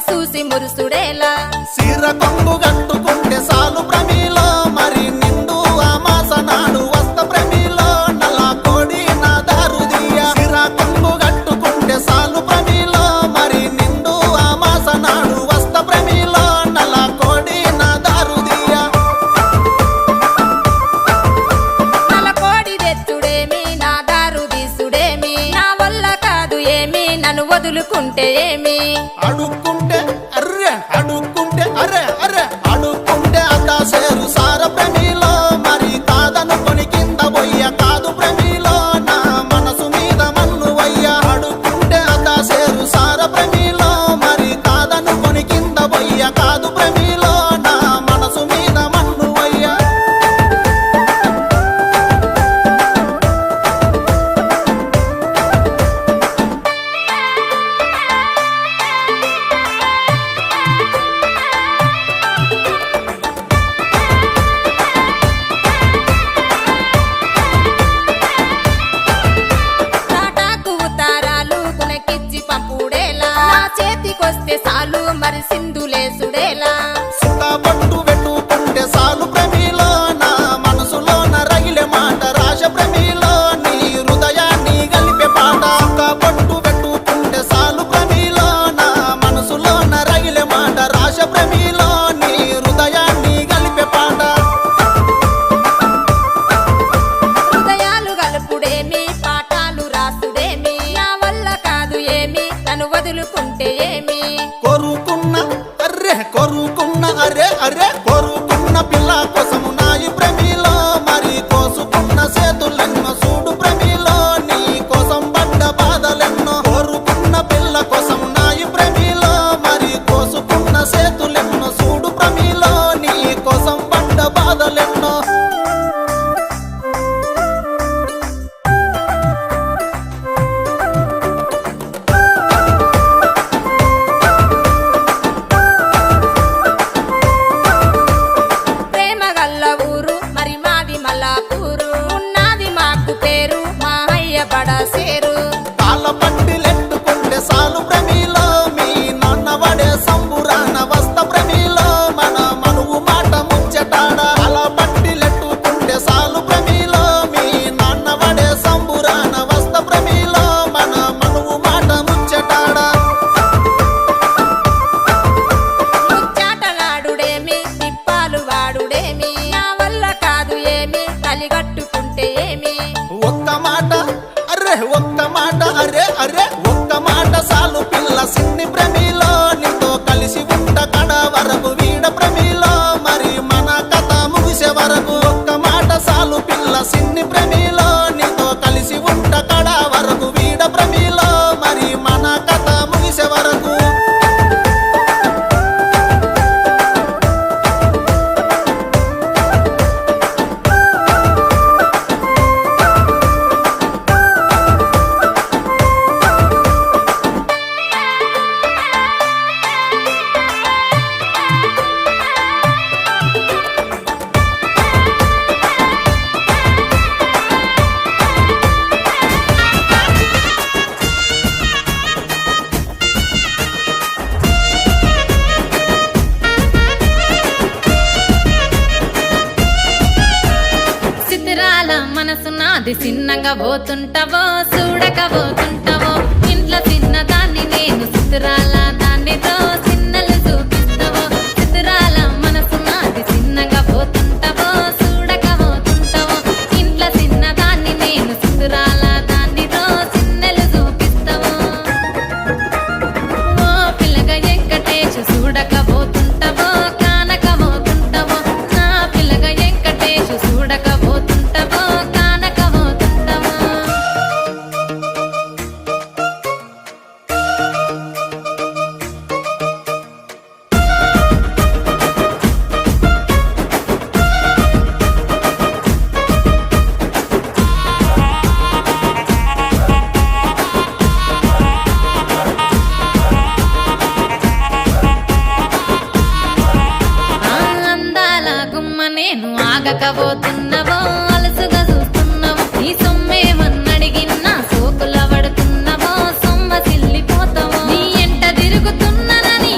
చూసి మురుసుడేలా సీర కొంగు గట్టుకుంటే సాలు ప్రమిలో మరి నిండు అమాస నాడు వస్త ప్రమిలో నల్ల కోడి నా దారుదియ సీర కొంగు గట్టుకుంటే సాలు ప్రమిలో మరి నిండు అమాస నాడు వస్త ప్రమిలో నల్ల కోడి నా దారుదియ నల్ల కోడి తెచ్చుడేమి నా దారు తీసుడేమి నా వల్ల కాదు ఏమి నన్ను వదులుకుంటే ఏమి అడుక్కుంటే అర్రె అడుక్కుంటే అరే అరే అడుక్కుంటే అదా సేరు సార ప్రమిలో మరి కాదనుకొని కింద పోయ్య కాదు ప్రమిలో నా మనసు మీద మన్ను వయ్య అడుక్కుంటే అదా సేరు సార ప్రమిలో మరి కాదనుకొని కింద పోయ్య కాదు ప్రమిలో నా మనసు మీద మన్ను వయ్య తాటాకు ఉతారాలు గునకిచ్చి పంపుడేలా నా చేతికొస్తే సాలు మరి సింధులేసుడేలా సుఖపట్టు పెట్టుకుంటే సాలు ప్రమిలో నా మనసులోన రగిలే మాట రాశ ప్రమిలో నీ హృదయాన్ని గలిపే పాట సుఖపట్టు పెట్టుకుంటే సాలు ప్రమిలో నా మనసులోన రగిలే మాట రాశ ప్రమిలో నీ హృదయాన్ని గలిపే పాట హృదయాలు గలుపుడేమి పాఠాలు రాసుడేమి నా వల్ల కాదు ఏమి నన్ను వదులుకుంటే ఏమి కొరుకున్న అరే అరే కొరుకున్న పిల్ల కోసము నాయి ప్రమిలో మరి కోసుకున్న చేతులెన్నో చూడు ప్రమిలో నీ కోసం పడ్డ బాధలెన్నో కోరుకున్న పిల్ల కోసం నాయి ప్రమిలో మరి కోసుకున్న చేతులెన్నో చూడు ప్రమిలో నీ కోసం పడ్డ బాధలెన్నో ప్రేమ గల్ల ఊరు మరి మాది మల్లాపూరు ఉన్నది మాకు పేరు మా అయ్య బడాసేరు కాళ్ళ పట్టిలెట్టుకుంటే సాలు ప్రమిలో మీ నాన్న వడే సంబురాన వస్త ప్రమిలో మన మనువు మాట ముచ్చటాడ కాళ్ళ పట్టిలెట్టుకుంటే సాలు ప్రమిలో మీ నాన్న వడే సంబురాన వస్త ప్రమిలో మన మనువు మాట ముచ్చటాడ ముచ్చాటలాడుడేమి తిప్పాలు వాడుడేమి నా వల్ల కాదు ఏమి కలిగట్టుకుంటే ఏమి ఒక్క మాట అరే ఒక్క మాట సాలు పిల్ల సిన్ని ప్రమిలో నీతో కలిసి ఉంట కడ వరకు వీడ ప్రమిలో మరి మన కథ ముగిసే వరకు ఒక్క మాట సాలు పిల్ల సిన్ని ప్రమిలో నీతో కలిసి ఉంట కడ వరకు వీడ ప్రమిలో మరి మన కథ ముగిసే వరకు సిద్ధరాల మనసు నాది చిన్నగా పోతుంటావో చూడక పోతుంటావో ఇంట్లో చిన్నదాన్ని నేను సిద్ధరాల దాన్నితో చిన్నలు చూపిస్తావో సిద్ధరాల మనసు నాది చిన్నగా పోతుంటావో చూడక పోతుంటావో ఇంట్లో చిన్నదాన్ని నేను సిద్ధరాల దాన్నితో చిన్నలు చూపిస్తావో ఓ పిల్లగా వెంకటేశు చూడక పోతుంటావో కానక పోతుంటావో నా పిల్లగా వెంకటేశు చూడక పోతుంటావో కానక పోతుంటావో ఆగకపోతున్నవో అలసుగా చూస్తున్నవో నీ సొమ్మేమన్నడిగిన్నా సోకుల పడుతున్నవో సొమ్మ సిల్లిపోతావో నీ ఎంట తిరుగుతున్ననని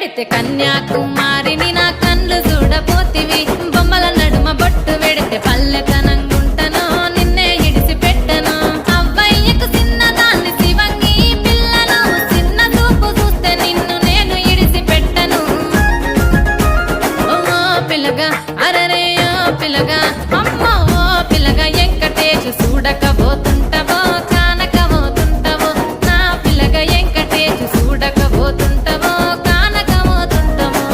పెడితే కన్యాకుమారిని నా కళ్ళు చూడపోతివి బొమ్మల నడుమ బొట్టు పెడితే పల్లెతనంగుంటను నిన్నే ఇడిసి పెట్టను అవ్వయ్యకు చిన్నదాన్ని శివంగి పిల్లను చిన్న చూపు చూస్తే నిన్ను నేను ఇడిసి పెట్టను ఓ పిల్లగా అరరే ఓ పిల్లగా అమ్మో ఓ పిల్లగా వెంకటేశు చూడకపోతుంటవో కానకపోతుంటవో నా పిల్లగా వెంకటేశు చూడకపోతుంటవో కానకపోతుంటవో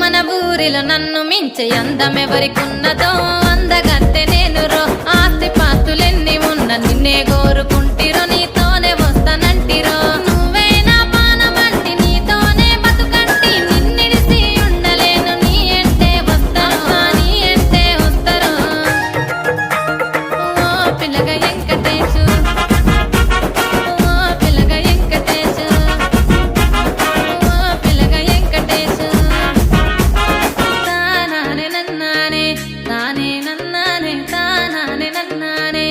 మన ఊరిలో నన్ను మించే అందమెవరికున్నదో అందగత్తె నేను రో ఆస్తి పాస్తులెన్ని ఉన్న నిన్నే కోరుకుంటిరో నీతోనే వస్తానంటిరో నువ్వే నా పానమంటి నీతోనే బతుకంటి నిన్నిడిసి ఉండలేను నీ అంటే వస్తాను నీ అంటే వస్తారు ఓ పిల్లగా వెంకటేశు ఓ పిల్లగా వెంకటేశు ఓ పిల్లగా వెంకటేశు తానానే నన్నానే తానే నన్నానే తానానే నన్నానే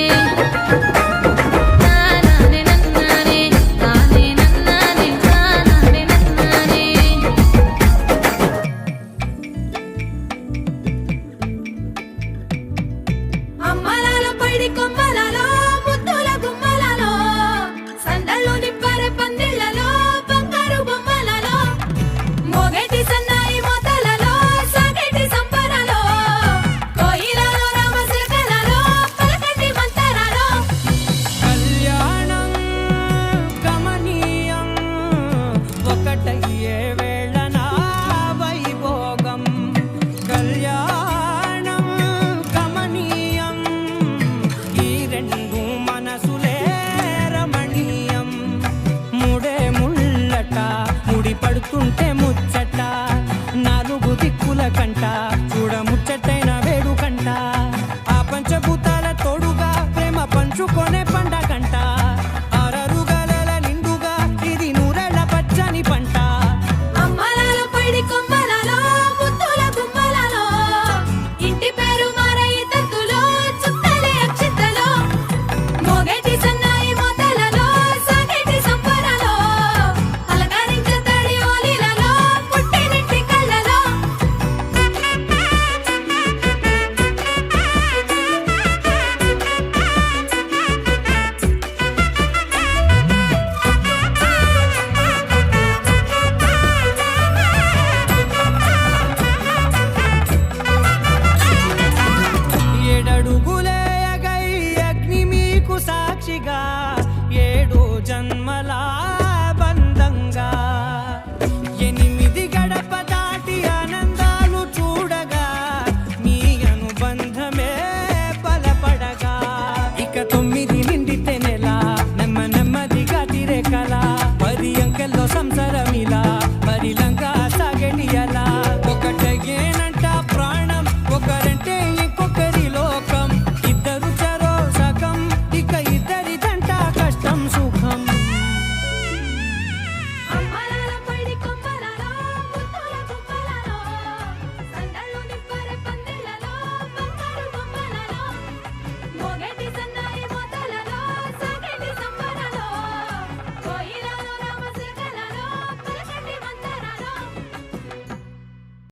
తానానే నన్నానే తానే నన్నానే తానానే నన్నానే అమ్మలాలో పైడి కొమ్మలలో ముద్దుల గుమ్మలలో సందళ్ళు నిప్పరె పందిళ్లలో బంగారు బొమ్మలలో మోగేటి సన్నాయి మోతలలో సాగేటి సంబరాలో కోయిలలో రామశిల్కలలో పలకటి మంతరాలో కళ్యాణం గమనీయం ఒకటయ్యే వేళ నా వైభోగం కళ్యాణం గమనీయం ఈ రెండు మనసులే రమణీయం ముడే ముళ్ళట ముడి పడుతుంటే ముచ్చట నాలుగు దిక్కుల కంట చూడ ముచ్చటైన వేడుకంట ఆ పంచభూతాల తోడుగా ప్రేమ పంచుకొనే పండగంట ఆరరుగల నిండుగా ఇది నూరెళ్ళ పచ్చని పంట అమ్మలాలో పైడి కొమ్మలలో ముద్దుల గుమ్మలలో ఇంటి పేరు మారయి తంతులో చుట్టలే అక్షింతలో మోగేటి సన్నాయి మోతలలో సాగేటి సంబరాలో అలగారించే తడి ఓలిలలో పుట్టినింటి కళ్ళలో ఏడడుగులే ఎగై అగ్ని మీకు సాక్షిగా ఏడు జన్మల బంధంగా ఎనిమిది గడప దాటి ఆనందాలు చూడగా మీ అనుబంధమే బలపడగా ఇక 9 నిండితే నెల నెమ్మదిగా తిరే కల 10 అంకెల్లో సంసారమిలా పరిలంగా